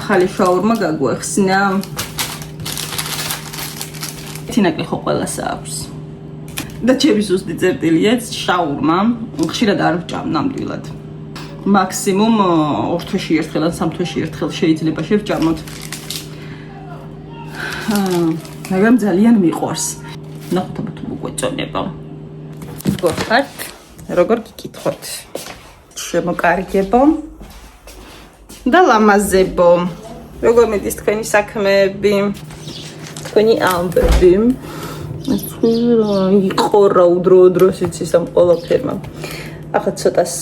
ახალი შაურმა გაგვეხსნა. თინაკლი ხო ყველას აქვს. და ჩემი ზუსტი წერტილია შაურმა, ხშირად არ ვჭამ ნამდვილად. მაქსიმუმ 2 თვეში ერთხელ ან 3 თვეში ერთხელ შეიძლება შევჭამოთ. მაგრამ ძალიან მიყვარს. ნახოთ აბა თუ მოგვეწონება. გორხართ, როგორ გიკითხოთ. შემოკარგებო და ლამაზებო. როგორ მიდის თქვენი საქმეები? თქვენი ამბები? იყორა უდრო-დროს იცის ამ ყველაფერმა. ახლა ცოტას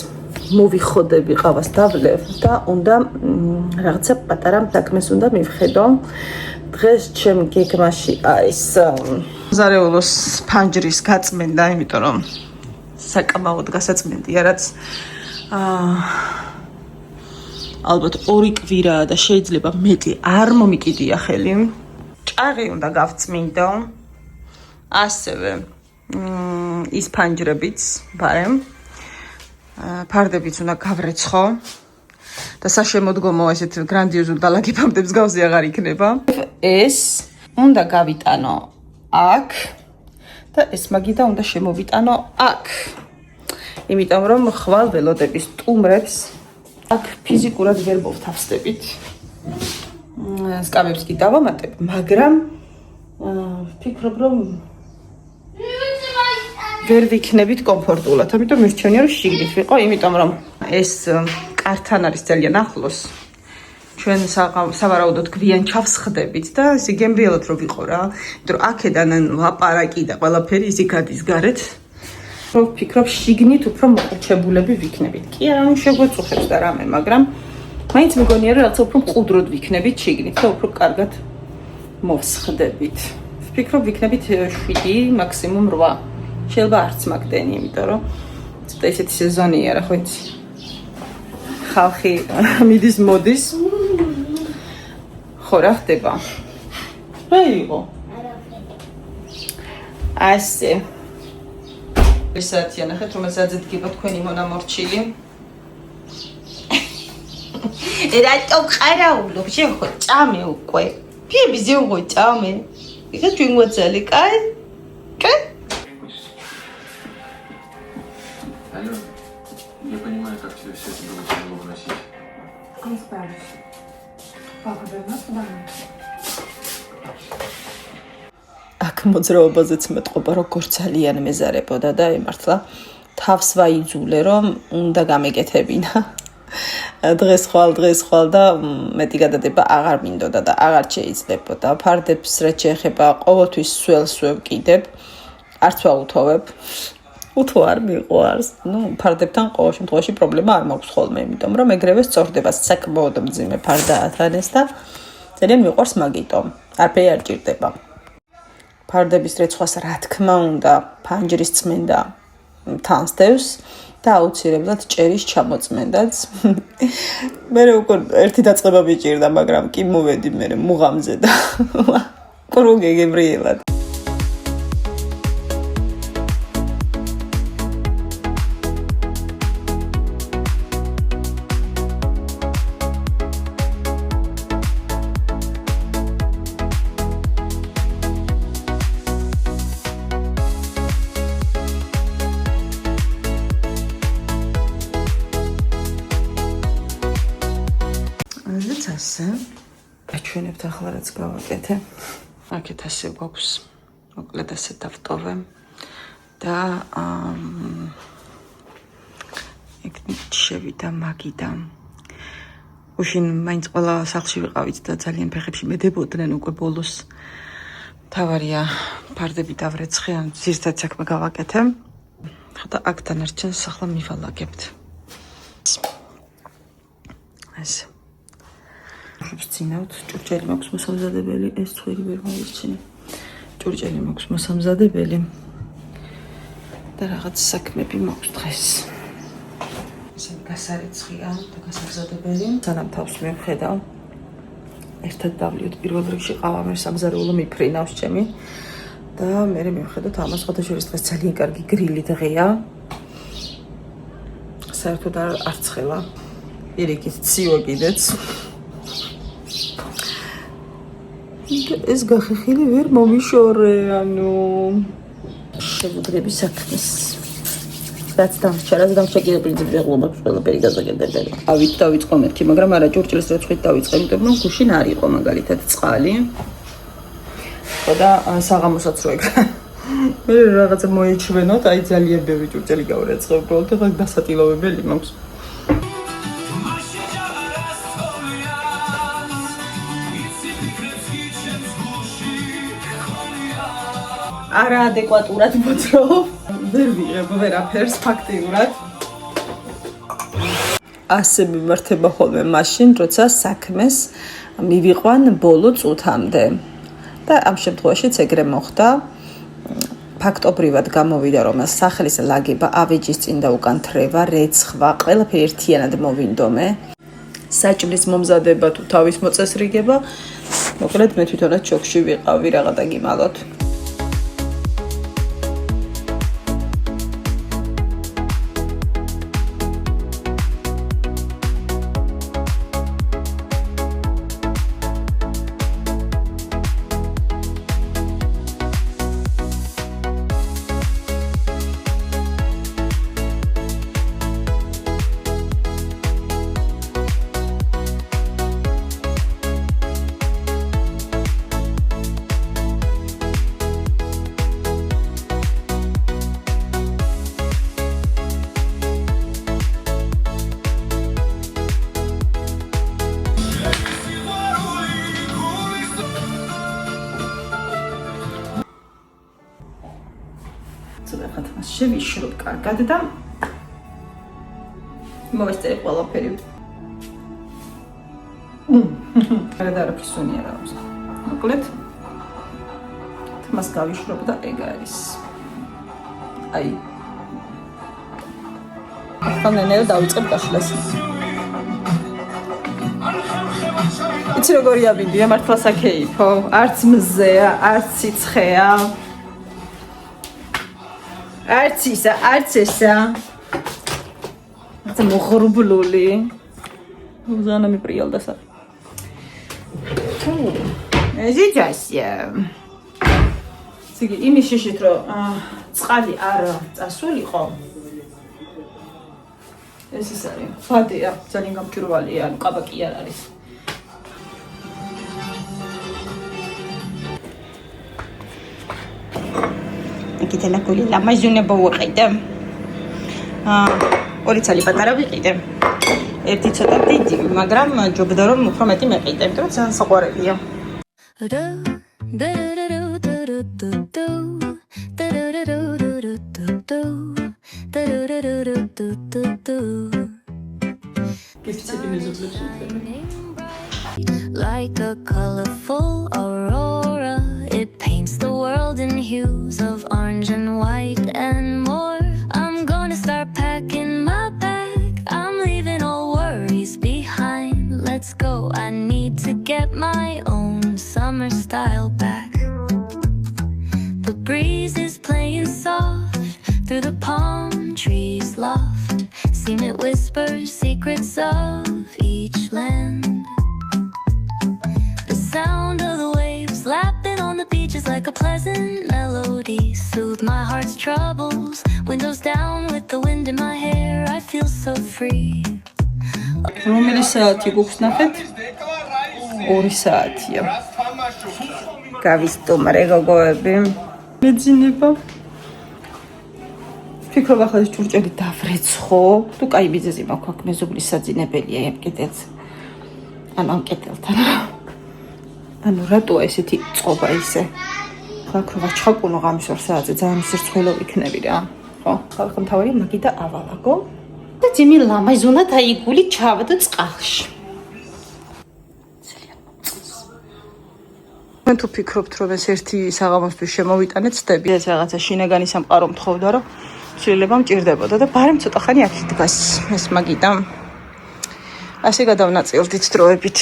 მოვიხოდები ყავას დავლევ და უნდა რაღაცა პატარა საქმეს უნდა მივხედო. დღეს ჩემ გეგმაში არის ზარეულოს ფანჯრის გაწმენდა, იმიტომ რომ საკამაოდ გასაწმენდია, რაც ალბათ 2 კვირაა და შეიძლება მეტი არ მომიკიდია ხელი. ჭაღი უნდა გავწმინდო. ასევე ის ფანჯრებიც ბარემ ფარდებიც უნდა გავრეცხო და საშემოდგომო ესეთ გრანდიოზულ დალაგებამდე მსგავსი აღარ იქნება. ეს უნდა გავიტანო აქ და ეს მაგიდა უნდა შემოვიტანო აქ. იმიტომ რომ ხვალ ველოდების სტუმრებს აქ ფიზიკურად ვერ მოვთავსდებით. სკამებს კი დავამატებ, მაგრამ ვფიქრობ რომ ვერ ვიქნებით კომფორტულად, ამიტომ მირჩენია რომ შიგნით ვიყო, იმიტომ რომ ეს კართან არის ძალიან ახლოს. ჩვენ სავარაუდოდ გვიან ჩავსხდებით და ისე გემრიელად რომ ვიყო რა, იმიტომ რომ აქედან ლაპარაკი და ყველაფერი ისე გადის გარეთ. რომ ვფიქრობ შიგნით უფრო მოყურჩებულები ვიქნებით. კი არა, შეგვეწუხებს და რამე, მაგრამ მაინც მეგონია რომ რაღაცა უფრო მყუდროდ ვიქნებით შიგნით და უფრო კარგად მოვსხდებით. ვფიქრობ ვიქნებით 7, მაქსიმუმ 8. შეიძლება არც მაგდენი, იმიტომ რომ ცოტა ისეთი სეზონია რა, ხო იცი. ხალხი მიდის მოდის. ხო რა ხდება? რა იყო? ასე. ესეთი ანახეთ, რომელსაც დგება თქვენი მონამორჩილი. რატო ყარაულობ? შენ ხო ჭამე უკვე? კი ბიზე ხო ჭამე? ეხა ჩვენ გვაცალე, კაი? კაი? Алло, я понимаю, как тебе все это было тяжело выносить. Не справлюсь. Папа вернется домой? აქ მოძრაობაზეც მეტყობა, როგორ ძალიან მეზარებოდა და იმართლა თავს ვაიძულე, რომ უნდა გამეკეთებინა. დღეს ხვალ და მეტი გადადება აღარ მინდოდა და აღარ შეიძლებოდა. ფარდებს რაც შეეხება ყოველთვის სველს ვევკიდებ, არც ვაუთოვებ. უთო არ მიყვარს. ფარდებთან ყოველ შემთხვევაში პრობლემა არ მაქვს ხოლმე, იმიტომ რომ ეგრევე სწორდება საკმაოდ მძიმე ფარდათან ეს და ძალიან მიყვარს მაგიტომ. არაფერი არ ჭირდება. ფარდების რეცხვას რა თქმა უნდა ფანჯრის წმენდა თანსდევს და აუცილებლად ჭერის ჩამოწმენდაც. მე უკვე ერთი დაწყება მიჭირდა, მაგრამ კი მოვედი მე მუღამზე და კრუგე გებრიელად. ასე აჩვენებთ ახლა რაც გავაკეთე. აქეთ ასე გვაქვს. მოკლედ ასე დავტოვე და ეგ შევიდა მაგიდან. უშინ მაინც ყველა სახლში ვიყავით და ძალიან ფეხებში მედებოდნენ უკვე ბოლოს. თავარია ფარდები დავრეცხე, ან ზირთად საქმე გავაკეთე. ხოდა აქ დანარჩენს ახლა მივალაგებთ. ასე ვწინავთ, ჭურჭელი მაქვს მოსამზადებელი, ეს ცხვირი ვერ მოვირჩინე. ჭურჭელი მაქვს მოსამზადებელი და რაღაც საქმეები მაქვს დღეს. ესე გასარეცხია და გასამზადებელი. სანამ თავს მივხედავ, ერთად დავლიოთ პირველ რიგში ყავა, მე სამზარეულო მიფრინავს ჩემი და მე მივხედოთ ამას ხოთაშორის დღეს ძალიან კარგი გრილი დღეა. საერთოდ არ ცხელა. პირიქით ცივა კიდეც. ეს გახეხილი ვერ მომიშორე, ანუ შეგუძრები საქმეს. რაც დამრჩა, რაც დამრჩა კიდევ პრინციპი ღლობaks ყველაფერი გაზაგებდები. ავით დავიწყო მეთქი, მაგრამ არა ჭურჭლის როცხით დავიწყე, იმიტომ რომ გუშინ არ იყო მაგალითად წყალი. და საღამოსაც რო ეგ. მე რაღაცა მოეჩვენოთ, აი ძალიან ბევრი ჭურჭელი გავრეცხე, უბრალოდ ეხლა დასატილოვებელი მაქვს. არაადეკვატურად მოძრაობ. ვერ ვიღებ ვერაფერს ფაქტიურად. ასე მიმართება ხოლმე მაშინ, როცა საქმეს მივიყვან ბოლო წუთამდე. და ამ შემთხვევაშიც ეგრე მოხდა. ფაქტობრივად გამოვიდა, რომ სახლის ლაგება, ავეჯის წინ და უკან თრევა, რეცხვა, ყველაფერი ერთიანად მოვინდომე. საჭმლის მომზადება თუ თავის მოწესრიგება, მოკლედ მე თვითონაც შოკში ვიყავი, რაღა დაგიმალოთ. შევიშრობ კარგად და მოვესწრებ ყველაფერი. გარდა არაფრის უნი არ აქვს. მოკლედ თმას გავიშრობ და ეგ არის. აი. ახლა ნენეო დავიწყებ გაშლას. იცი როგორი ავიდია მართლა საკეიფო, არც მზეა, არც სიცხეა. არც ისა, არც ესა. це მოღრუბლული. უზანა მიპრიალდა სა. ეზიჯასია. ციგი იმის შეშით რომ წყალი არ წასულიყო. ეს ის არის. ფადია, ძალიან გამჭვირვალეა, ანუ ყაბაკი არ არის. Kitela kuli la majune bawqida. ორი ცალი პატარა ვიყიდე. ერთი ცოტა დიდი, მაგრამ ჯობდა რომ უფრო მეტი მეყიდე, იმიტომ რომ ძალიან საყვარელია. Like a colorful aurora, it paints the world in hues of orange and white and more. I'm gonna start packing my bag. I'm leaving all worries behind. Let's go. I need to get my own summer style back. The breeze is playing soft through the palm trees loft. Seem it whispers secrets of each land. The sound of the waves lapping on the beach is like a pleasant melody. Soothe my heart's troubles. Windows down with the wind in my hair. I feel so free. რომელი საათი გვაქვს ნახეთ? 2 საათია. გავისტუმრე გოგოები. მეძინება. ფიქრობ ახლა ეს ჭურჭელი დავრეცხო. თუ კაი ბიზნესი მაქვს აქ მეზობლის საძინებელია ამ კედელს. ანუ ამ კედელთან. ანუ რატოა ესეთი წყობა ისე? ხალხმა ჩაკუნო ღამის 2 საათზე ძალიან სირცხვილო იქნები რა. ხო, ხალხმა თავია მაგიდა ავალაგო. და ძიმი ლამაზუნად აიგული ჩავდო წყალში. ძალიან მომწონს. მე თუ ფიქრობთ რომ ეს ერთი საღამოსთვის შემოვიტანეთ ცდები. ეს რაღაცა შინაგანი სამყარო მთხოვდა რომ შეიძლება მჭირდებოდა და ბარემ ცოტა ხანი აქ იდგას ეს მაგიდა. ასე გადავნაწილდით დროებით.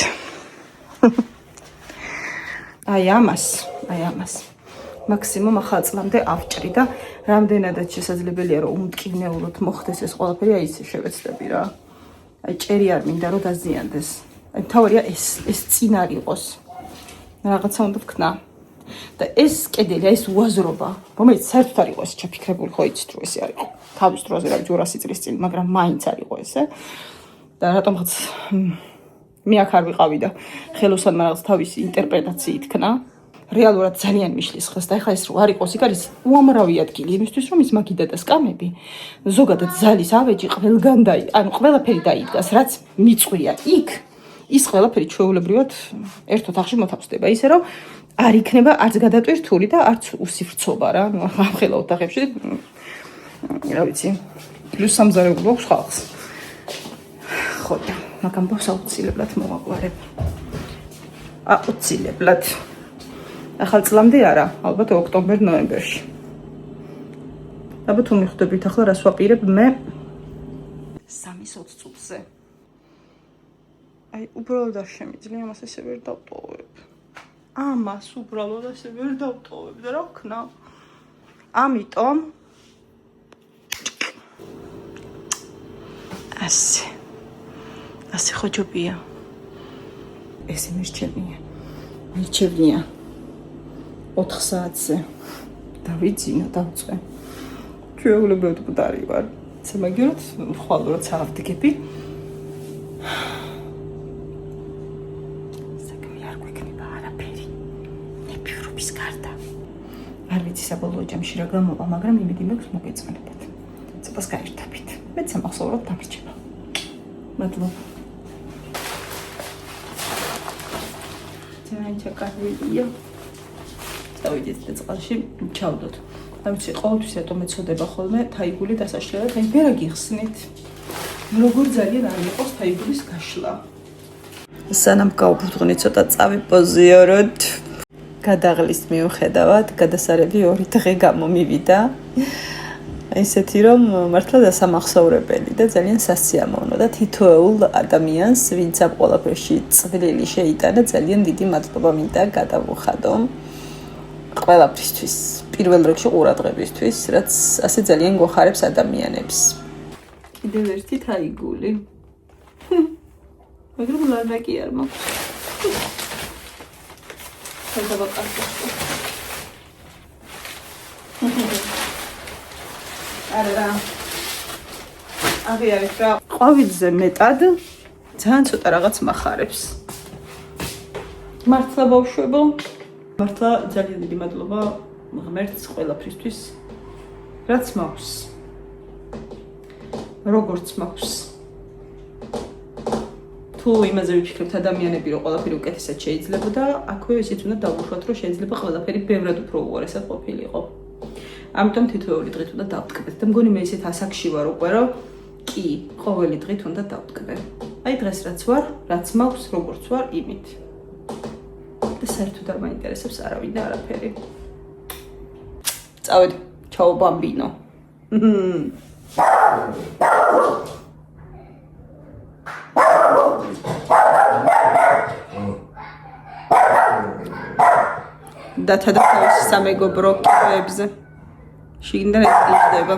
აი ამას მაქსიმუმ ახალ წლამდე ავჭრი და რამდენადაც შესაძლებელია რომ უმტკივნეულოდ მოხდეს ეს ყველაფერი აი ისე შევეცდები რა. აი ჭერი არ მინდა რომ დაზიანდეს. აი თავარია ეს წინ არ იყოს. რაღაცა უნდა ვქნა. და ეს კედელი, ეს უაზრობა, რომელიც საერთოდ არ იყო ეს ჩაფიქრებული, ხო იცით რომ ეს არ იყო. თავის დროზე რა 200 წლის წინ, მაგრამ მაინც არ იყო ესე. და რატომღაც მე აქ არ ვიყავი და ხელოსანმა რაღაც თავისი ინტერპრეტაციით ქნა. რეალურად ძალიან მიშლის ხეს და ეხლა ეს რო არ იყოს, იქ არის უამრავი ადგილი იმისთვის, რომ ის მაგიდა და სკამები ზოგადად ზალის ავეჯი ყველგან ანუ ყველაფერი დაიდგას, რაც მიწვია იქ. ის ყველაფერი ჩვეულებრივად ერთ ოთახში მოთავსდება, ისე რომ არ იქნება არც გადატვირთული და არც უსიფრცობა რა. ნუ ამ ხელა ოთახებში რა ვიცი, პლუს სამზარეულო აქვს ხალხს. ხო და მაგამ ბოს აუცილებლად მოვაგვარებ. აუცილებლად. ახალ წლამდე არა, ალბათ ოქტომბერ-ნოემბერში. აბა თუ მიხვდებით ახლა რას ვაპირებ მე 3-20 წუთზე. აი, უბრალოდ არ შემიძლია მას ესე ვერ დავტოვებ. ამას უბრალოდ ესე ვერ დავტოვებ და რა ვქნა? ამიტომ ასე ხოჯობია. ესე მირჩევნია 4 საათზე დავიძინო, დავწვე. ჩვეულებრივად მკვდარი ვარ. სამაგიეროდ ხვალურად ავდგები. საქმე არ გვექნება არაფერი. ნებიურობის გარდა. არ ვიცი საბოლოო ჯამში რა გამოვა, მაგრამ იმედი მაქვს მოგეწონებათ. ცოტას გაერთებით. მეც სამახსოვროდ დამრჩება. მადლობა. ძალიან ჩაკარულია. დავიდეთ და წყალში ჩავდოთ. და ვიცი, ყოველთვის ეტო მეწოდება ხოლმე თაიგული დასაშლელად, აი ვერა გიხსნით. როგორ ძალიან არ იყოს თაიგულის გაშლა. სანამ გავბრუნდით, ცოტა წავიპოზიოროთ. გადაღლის მიუხედავად, გადასარევი 2 დღე გამომივიდა. ისეთი რომ მართლა დასამახსოვრებელი და ძალიან სასიამოვნო და თითოეულ ადამიანს, ვინც ამ ყველაფერში წვლილი შეიტანა, ძალიან დიდი მადლობა მინდა გადავუხადო. ყველაფრისთვის, პირველ რიგში ყურადღებისთვის, რაც ასე ძალიან გვახარებს ადამიანებს. კიდევ ერთი თაიგული. მაგრამ ლარნაკი არ მაქვს. არა. აღიარეთ რა. ყვავილზე მეტად ძალიან ცოტა რაღაც მახარებს. მართლა ბავშვებო. მართლა ძალიან დიდი მადლობა ღმერთს ყველაფრისთვის, რაც მაქვს. როგორც მაქვს. თუ იმაზე ვიფიქრებთ ადამიანები, რომ ყველაფერი უკეთესად შეიძლებოდა, აქვე ისიც უნდა დავუშვათ, რომ შეიძლება ყველაფერი ბევრად უფრო უარესად ყოფილიყო. ამიტომ თითოეული დღით უნდა დავტკბეთ და მგონი მე ისეთ ასაკში ვარ უკვე, რომ კი, ყოველი დღით უნდა დავტკბე. აი დღეს რაც ვარ, რაც მაქვს, როგორც ვარ, იმით. და საერთოდ არ მაინტერესებს არავინ და არაფერი. წავედი, ჩაო ბამბინო. და თავისი სამეგობრო კიბეებზე. შიგნიდან ეს იჯდება.